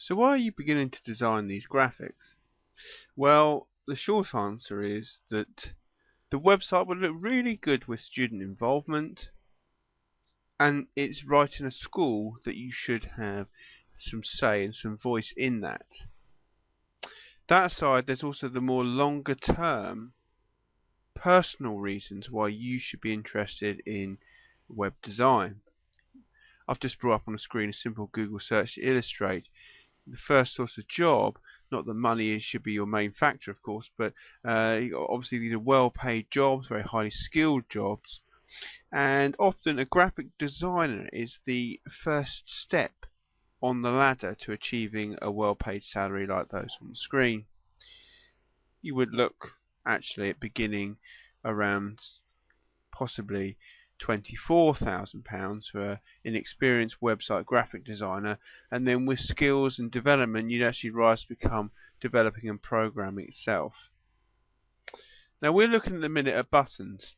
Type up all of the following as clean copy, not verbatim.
So why are you beginning to design these graphics? Well, the short answer is that the website would look really good with student involvement, and it's right in a school that you should have some say and some voice in that. That aside, there's also the more longer term personal reasons why you should be interested in web design. I've just brought up on the screen a simple Google search to illustrate the first sort of job. Not that money should be your main factor, of course, but obviously these are well-paid jobs, very highly skilled jobs, and often a graphic designer is the first step on the ladder to achieving a well-paid salary like those on the screen. You would look actually at beginning around possibly £24,000 for an inexperienced website graphic designer, and then with skills and development you'd actually rise to become developing and programming itself. Now we're looking at the minute at buttons.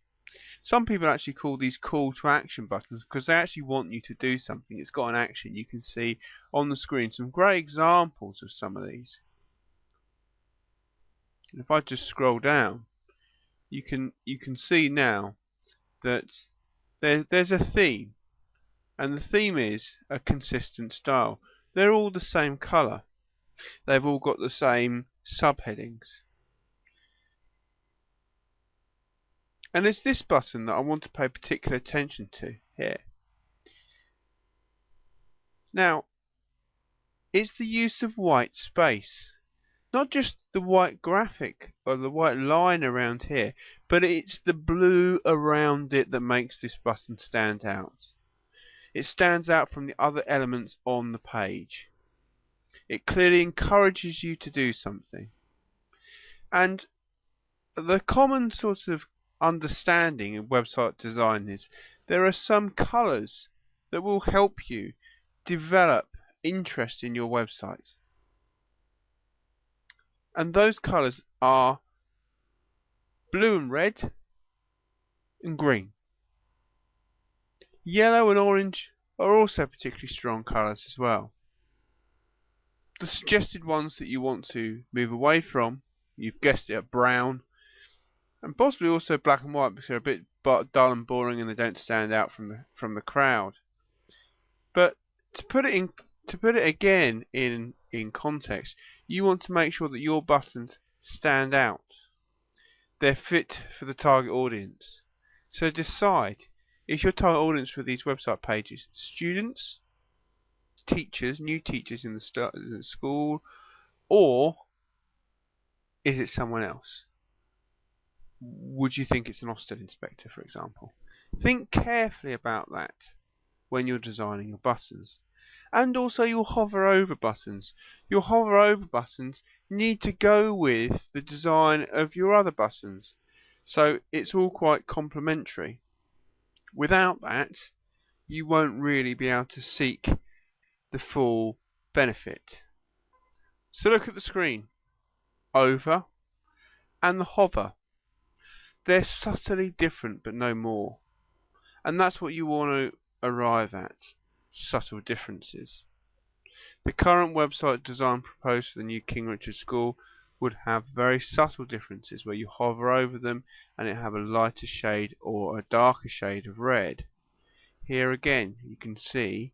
Some people actually call these call to action buttons because they actually want you to do something. It's got an action. You can see on the screen some great examples of some of these. And if I just scroll down, you can see now that there's a theme, and the theme is a consistent style. They're all the same colour. They've all got the same subheadings. And it's this button that I want to pay particular attention to here. Now, it's the use of white space. Not just the white graphic or the white line around here, but it's the blue around it that makes this button stand out. It stands out from the other elements on the page. It clearly encourages you to do something. And the common sort of understanding in website design is there are some colours that will help you develop interest in your website. And those colours are blue and red and green. Yellow and orange are also particularly strong colours as well. The suggested ones that you want to move away from, you've guessed it, are brown, and possibly also black and white because they're a bit dull and boring and they don't stand out from the crowd. But to put it again in context, you want to make sure that your buttons stand out. They're fit for the target audience. So decide, is your target audience for these website pages students, teachers, new teachers in the school, or is it someone else? Would you think it's an Ofsted inspector, for example? Think carefully about that when you're designing your buttons. And also your hover over buttons. Your hover over buttons need to go with the design of your other buttons. So it's all quite complementary. Without that, you won't really be able to seek the full benefit. So look at the screen. Over and the hover. They're subtly different but no more. And that's what you want to arrive at. Subtle differences. The current website design proposed for the new King Richard School would have very subtle differences where you hover over them and it have a lighter shade or a darker shade of red. Here again you can see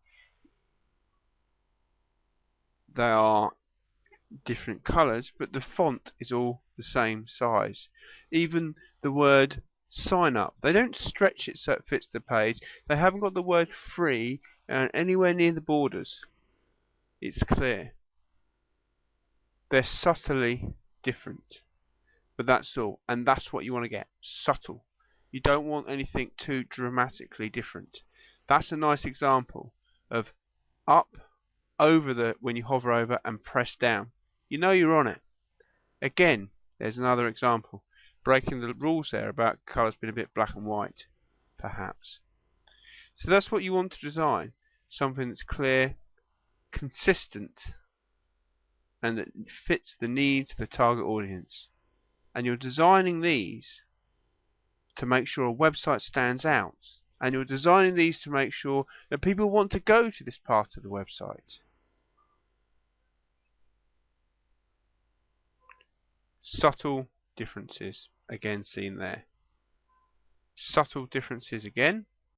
they are different colours, but the font is all the same size. Even the word sign up, they don't stretch it so it fits the page. They haven't got the word free anywhere near the borders. It's clear. They're subtly different, but that's all, and that's what you want to get, subtle. You don't want anything too dramatically different. That's a nice example of up, over when you hover over, and press down. You know you're on it. Again, there's another example, breaking the rules there about colours being a bit black and white, perhaps. So that's what you want to design, something that's clear, consistent, and that fits the needs of the target audience. And you're designing these to make sure a website stands out, and you're designing these to make sure that people want to go to this part of the website. subtle differences again seen there. Subtle differences again.